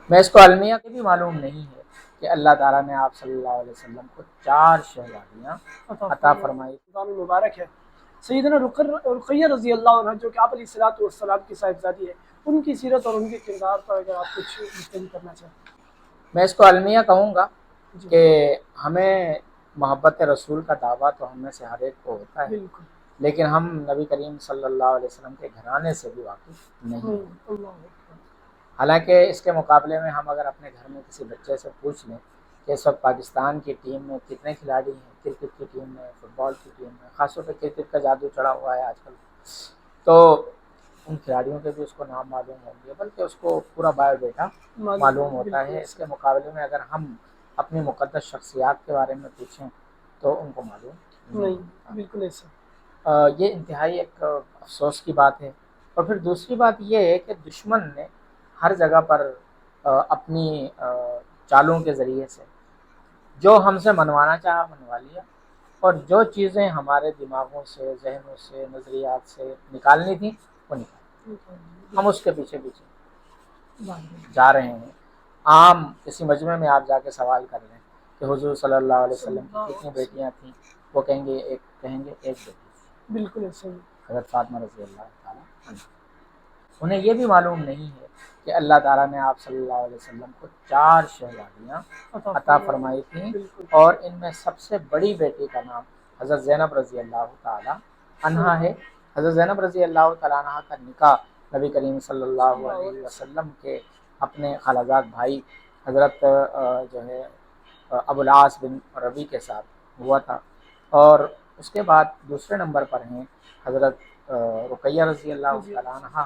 میں اس کو المیہ کے بھی معلوم نہیں ہے کہ اللہ تعالیٰ نے آپ صلی اللہ علیہ وسلم کو 4 شہزادیاں عطا فرمائی۔ رمضان مبارک ہے۔ سیدنا رقیہ رضی اللہ عنہ جو کہ آپ علیہ الصلوۃ والسلام کی صاحبزادی ہے، ان کی سیرت اور ان کے کردار پر اگر آپ کچھ گفتگو کرنا چاہیں۔ میں اس کو المیہ کہوں گا جی کہ ہمیں محبت رسول کا دعویٰ تو ہم میں سے ہر ایک کو ہوتا ہے، بالکل، لیکن ہم نبی کریم صلی اللہ علیہ وسلم کے گھرانے سے بھی واقف نہیں ہیں۔ اللہ اکبر۔ حالانکہ اس کے مقابلے میں ہم اگر اپنے گھر میں کسی بچے سے پوچھ لیں کہ اس وقت پاکستان کی ٹیم میں کتنے کھلاڑی ہیں، کرکٹ کی ٹیم میں، فٹ بال کی ٹیم میں، خاص طور پہ کرکٹ کا جادو چڑھا ہوا ہے آج کل، تو ان کھلاڑیوں کے بھی اس کو نام معلوم ہوں گے، بلکہ اس کو پورا بایو ڈیٹا معلوم ہوتا ہے۔ اس کے مقابلے میں اگر ہم اپنی مقدس شخصیات کے بارے میں پوچھیں تو ان کو معلوم نہیں، بالکل ایسا۔ یہ انتہائی ایک افسوس کی بات ہے۔ اور پھر دوسری بات یہ ہے کہ دشمن نے ہر جگہ پر اپنی چالوں کے ذریعے سے جو ہم سے منوانا چاہا منوا لیا، اور جو چیزیں ہمارے دماغوں سے، ذہنوں سے، نظریات سے نکالنی تھیں وہ نکال، ہم اس کے پیچھے پیچھے جا رہے ہیں۔ عام کسی مجمع میں آپ جا کے سوال کر رہے ہیں کہ حضور صلی اللہ علیہ وسلم کی کتنی بیٹیاں تھیں، وہ کہیں گے ایک بیٹی، بالکل ایسا ہی۔ حضرت فاطمہ رضی اللہ تعالیٰ عنہ۔ انہیں یہ بھی معلوم نہیں ہے کہ اللہ تعالیٰ نے آپ صلی اللہ علیہ وسلم کو 4 شہزادیاں عطا فرمائی تھیں، اور ان میں سب سے بڑی بیٹی کا نام حضرت زینب رضی اللہ تعالیٰ عنہا ہے۔ حضرت زینب رضی اللہ تعالیٰ عنہا کا نکاح نبی کریم صلی اللہ علیہ وسلم کے اپنے خالازاد بھائی حضرت جو ہے ابو العاص بن ربیع کے ساتھ ہوا تھا، اور اس کے بعد دوسرے نمبر پر ہیں حضرت رقیہ رضی اللہ تعالیٰ عنہا،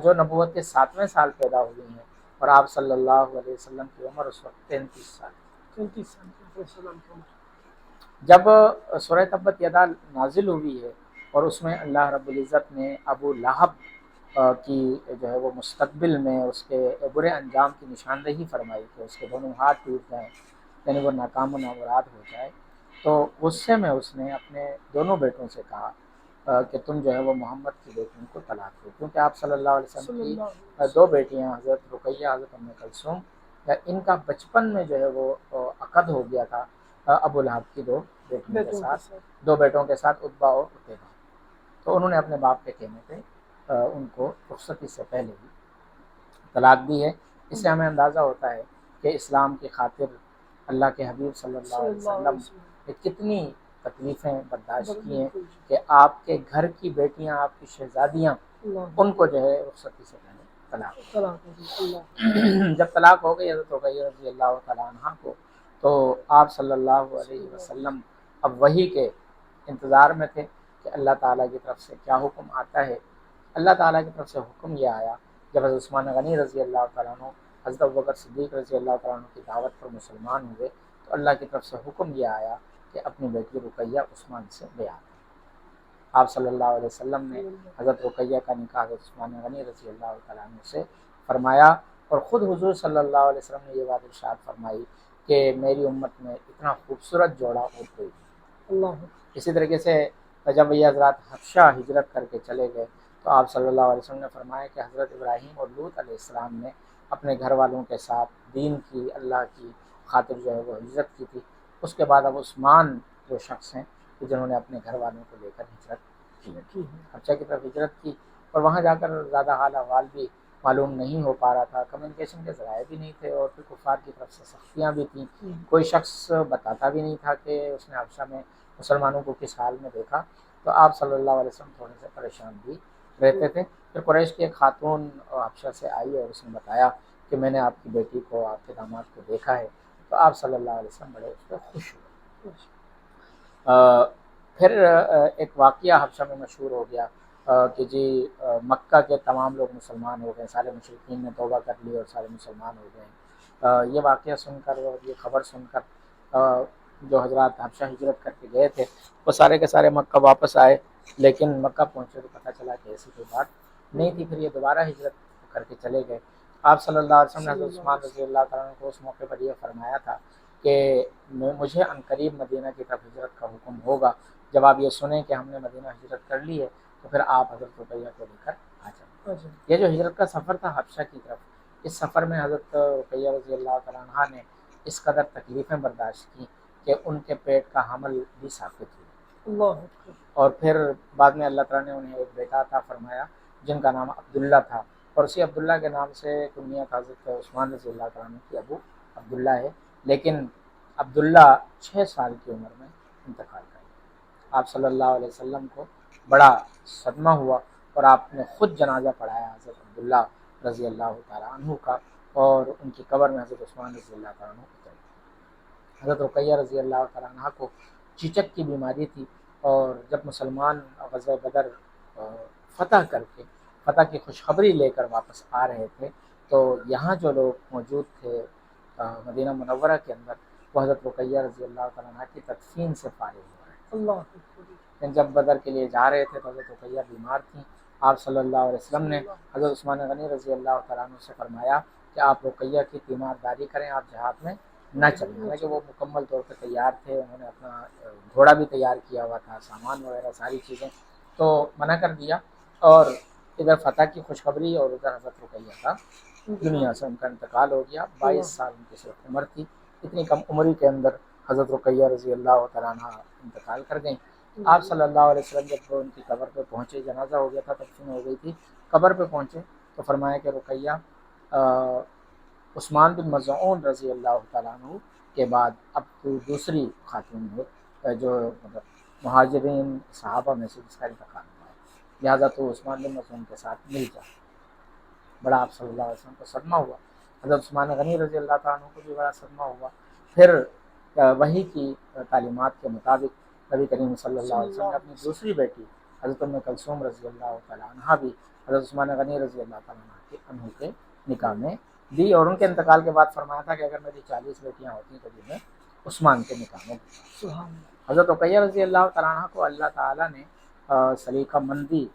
جو نبوت کے 7ویں سال پیدا ہوئی ہیں، اور آپ صلی اللہ علیہ وسلم کی عمر اس وقت 33 سال۔ 33 سال کی عمر۔ جب سورہ تبت یدا نازل ہوئی ہے اور اس میں اللہ رب العزت نے ابو لہب کی جو ہے وہ مستقبل میں اس کے برے انجام کی نشاندہی فرمائی کہ اس کے دونوں ہاتھ ٹوٹ جائیں، یعنی وہ ناکام و نامراد ہو جائے، تو غصے میں اس نے اپنے دونوں بیٹوں سے کہا کہ تم جو ہے وہ محمد کی بیٹیوں کو طلاق دو، کیونکہ آپ صلی اللہ علیہ وسلم کی 2 بیٹیاں حضرت رقیہ، حضرت ام کلثوم، ان کا بچپن میں جو ہے وہ عقد ہو گیا تھا ابو لہب کی 2 بیٹیوں کے ساتھ، 2 بیٹوں کے ساتھ، عتبہ اور عتیبہ۔ تو انہوں نے اپنے باپ کے کہنے پہ ان کو رخصتی سے پہلے ہی طلاق دی ہے۔ اس سے ہمیں اندازہ ہوتا ہے کہ اسلام کی خاطر اللہ کے حبیب صلی اللہ علیہ وسلم نے کتنی تکلیفیں برداشت کی ہیں کہ آپ کے گھر کی بیٹیاں، آپ کی شہزادیاں، ان کو جو ہے رخصتی سے پہلے طلاق۔ جب طلاق ہو گئی حضرت رقیہ رضی اللہ تعالیٰ عنہ کو، تو آپ صلی اللہ علیہ وسلم اب وحی کے انتظار میں تھے کہ اللہ تعالیٰ کی طرف سے کیا حکم آتا ہے۔ اللہ تعالیٰ کی طرف سے حکم یہ آیا جب حضرت عثمان غنی رضی اللہ تعالیٰ عنہ حضرت ابوبکر صدیق رضی اللہ تعالیٰ عنہ کی دعوت پر مسلمان ہوئے، تو اللہ کی طرف سے حکم یہ آیا کہ اپنی بیٹی رقیہ عثمان سے بیعت۔ آپ صلی اللہ علیہ وسلم نے حضرت رقیہ کا نکاح حضرت عثمان غنی رضی اللہ تعالیٰ عنہ سے فرمایا، اور خود حضور صلی اللہ علیہ وسلم نے یہ بات ارشاد فرمائی کہ میری امت میں اتنا خوبصورت جوڑا اور کوئی نہیں۔ اسی طریقے سے جب یہ حضرات حبشہ ہجرت کر کے چلے گئے، تو آپ صلی اللہ علیہ وسلم نے فرمایا کہ حضرت ابراہیم اور لوط علیہ السلام نے اپنے گھر والوں کے ساتھ دین کی، اللہ کی خاطر جو ہے وہ ہجرت کی تھی۔ اس کے بعد اب عثمان جو شخص ہیں کہ جنہوں نے اپنے گھر والوں کو لے کر ہجرت کی، حبشہ کی طرف ہجرت کی، اور وہاں جا کر زیادہ حال احوال بھی معلوم نہیں ہو پا رہا تھا، کمیونیکیشن کے ذرائع بھی نہیں تھے، اور پھر کفار کی طرف سے سختیاں بھی تھیں، کوئی شخص بتاتا بھی نہیں تھا کہ اس نے حبشہ میں مسلمانوں کو کس حال میں دیکھا، تو آپ صلی اللہ علیہ وسلم تھوڑے سے پریشان بھی رہتے تھے۔ پھر قریش کی ایک خاتون حبشہ سے آئی اور اس نے بتایا کہ میں نے آپ کی بیٹی کو، آپ کے داماد کو دیکھا ہے، تو آپ صلی اللہ علیہ وسلم بڑے اس پہ خوش ہوئے۔ پھر ایک واقعہ حبشہ میں مشہور ہو گیا کہ جی مکہ کے تمام لوگ مسلمان ہو گئے، سارے مشرکین نے توبہ کر لی اور سارے مسلمان ہو گئے۔ یہ واقعہ سن کر اور یہ خبر سن کر جو حضرات حبشہ ہجرت کر کے گئے تھے وہ سارے کے سارے مکہ واپس آئے، لیکن مکہ پہنچے تو پتہ چلا کہ ایسی کوئی بات نہیں تھی۔ پھر یہ دوبارہ ہجرت کر کے چلے گئے۔ آپ صلی اللہ علیہ وسلم نے حضرت عثمان رضی اللہ تعالیٰ عنہ کو اس موقع پر یہ فرمایا تھا کہ مجھے عنقریب مدینہ کی طرف ہجرت کا حکم ہوگا، جب آپ یہ سنیں کہ ہم نے مدینہ ہجرت کر لی ہے تو پھر آپ حضرت رقیہ کو لے کر آ جائیں۔ یہ جو ہجرت کا سفر تھا حبشہ کی طرف، اس سفر میں حضرت رقیہ رضی اللہ تعالیٰ عنہ نے اس قدر تکلیفیں برداشت کی کہ ان کے پیٹ کا حمل بھی ثابت ہوئی، اللہ اکبر۔ اور پھر بعد میں اللہ تعالیٰ نے انہیں ایک بیٹا عطا فرمایا جن کا نام عبداللہ تھا، اور اسی عبداللہ کے نام سے کنیت حضرت عثمان رضی اللہ تعالیٰ عنہ کی ابو عبداللہ ہے، لیکن عبداللہ 6 سال کی عمر میں انتقال کر گئے۔ آپ صلی اللہ علیہ وسلم کو بڑا صدمہ ہوا اور آپ نے خود جنازہ پڑھایا حضرت عبداللہ رضی اللہ تعالیٰ عنہ کا، اور ان کی قبر میں حضرت عثمان رضی اللہ تعالیٰ عنہ اترے۔ حضرت رقیہ رضی اللہ تعالیٰ عنہ کو چیچک کی بیماری تھی، اور جب مسلمان غزوہ بدر فتح کر کے فتح کی خوشخبری لے کر واپس آ رہے تھے، تو یہاں جو لوگ موجود تھے مدینہ منورہ کے اندر، وہ حضرت رقیہ رضی اللہ تعالیٰ عنہ کی تدفین سے فارغ ہو رہے تھے۔ اللہ اکبر۔ لیکن جب بدر کے لیے جا رہے تھے تو حضرت رقیہ بیمار تھیں۔ آپ صلی اللہ علیہ وسلم نے حضرت عثمان غنی رضی اللہ تعالیٰ عنہ سے فرمایا کہ آپ رقیہ کی تیمارداری کریں، آپ جہاد میں نہ چلیں، حالانکہ وہ مکمل طور پہ تیار تھے، انہوں نے اپنا گھوڑا بھی تیار کیا ہوا تھا، سامان وغیرہ ساری چیزیں، تو منع کر دیا، اور ادھر فتح کی خوشخبری اور ادھر حضرت رقیہ کا دنیا سے ان کا انتقال ہو گیا۔ 22 سال ان کی صرف عمر تھی، اتنی کم عمری کے اندر حضرت رقیہ رضی اللہ تعالیٰ عنہ انتقال کر گئیں۔ آپ صلی اللہ علیہ وسلم جب ان کی قبر پہ پہنچے، جنازہ ہو گیا تھا، تدفین ہو گئی تھی، قبر پہ پہنچے تو فرمایا کہ رقیہ عثمان بن مظعون رضی اللہ تعالیٰ عنہ کے بعد اب تو دوسری خاتون ہے جو مطلب مہاجرین صحابہ میں سے جس کا انتقال ہوا ہے، لہٰذا تو عثمان بن مظعون کے ساتھ مل جا۔ بڑا آپ صلی اللہ علیہ وسلم کو صدمہ ہوا، حضرت عثمان غنی رضی اللہ تعالیٰ عنہ کو بھی بڑا صدمہ ہوا۔ پھر وحی کی تعلیمات کے مطابق نبی کریم صلی اللہ علیہ وسلم نے اپنی دوسری بیٹی حضرت ام کلثوم رضی اللہ تعالیٰ عنہ بھی حضرت عثمان غنی رضی اللہ تعالیٰ عنہ کے نکاح میں دی، اور ان کے انتقال کے بعد فرمایا تھا کہ اگر میری 40 بیٹیاں ہوتی تو میں عثمان کے نکاح میں دیتا۔ حضرت رقیہ رضی اللہ تعالیٰ عنہ کو اللہ تعالیٰ نے سلیقہ مندی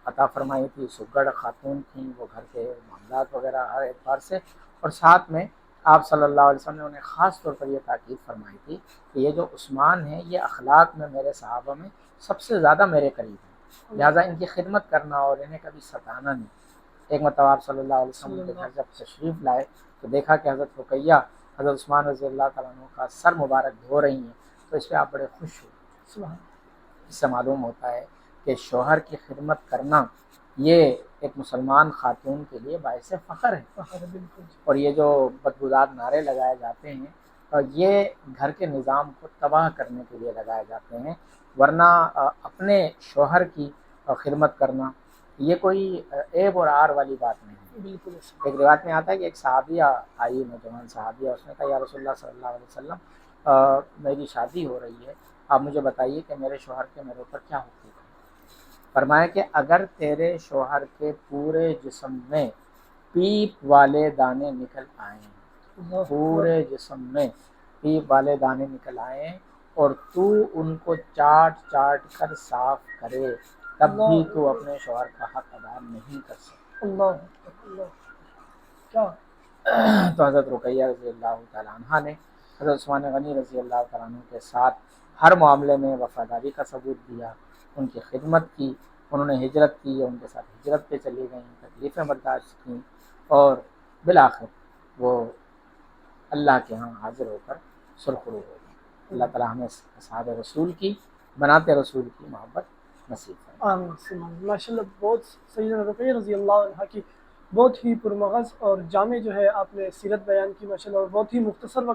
عطا فرمائی تھی، سگڑ خاتون تھیں، وہ گھر کے معاملات وغیرہ ہر اعتبار سے، اور ساتھ میں آپ صلی اللہ علیہ وسلم نے انہیں خاص طور پر یہ تاکید فرمائی تھی کہ یہ جو عثمان ہیں یہ اخلاق میں میرے صحابہ میں سب سے زیادہ میرے قریب ہیں، لہٰذا ان کی خدمت کرنا اور انہیں کبھی ستانا نہیں۔ ایک مرتبہ آپ صلی اللہ علیہ وسلم کے گھر جب تشریف لائے تو دیکھا کہ حضرت رقیہ حضرت عثمان رضی اللہ تعالیٰ عنہ کا سر مبارک دھو رہی ہیں، تو اس پہ آپ بڑے خوش ہوئے۔ اس سے معلوم ہوتا ہے کہ شوہر کی خدمت کرنا یہ ایک مسلمان خاتون کے لیے باعث فخر ہے، اور یہ جو بدبودار نعرے لگائے جاتے ہیں یہ گھر کے نظام کو تباہ کرنے کے لیے لگائے جاتے ہیں، ورنہ اپنے شوہر کی خدمت کرنا یہ کوئی عیب اور عار والی بات نہیں ہے۔ بالکل ایک روایت میں آتا ہے کہ ایک صحابیہ آئی، نوجوان صحابیہ، اس نے کہا یا رسول اللہ صلی اللہ علیہ وسلم میری شادی ہو رہی ہے، آپ مجھے بتائیے کہ میرے شوہر کے میرے اوپر کیا حقوق ہیں۔ فرمایا کہ اگر تیرے شوہر کے پورے جسم میں پیپ والے دانے نکل آئیں، پورے جسم میں پیپ والے دانے نکل آئیں اور تو ان کو چاٹ چاٹ کر صاف کرے، تب بھی تو اپنے شوہر کا حق ادا نہیں کر سکتا۔ تو حضرت رقیہ رضی اللہ تعالیٰ عنہ نے حضرت عثمان غنی رضی اللہ تعالیٰ عنہ کے ساتھ ہر معاملے میں وفاداری کا ثبوت دیا، ان کی خدمت کی، انہوں نے ہجرت کی، ان کے ساتھ ہجرت پہ چلی گئیں، تکلیفیں برداشت کیں، اور بالآخر وہ اللہ کے ہاں حاضر ہو کر سرخرو ہو گئیں۔ اللہ تعالیٰ ہمیں اصحاب رسول کی، بناتے رسول کی محبت نصیب فرمائے۔ آمین۔ ماشاء اللہ، بہت سیدنا رقیہ رضی اللہ عنہ کی بہت ہی پرمغز اور جامع جو ہے آپ نے سیرت بیان کی ماشاء اللہ، اور بہت ہی مختصر وقت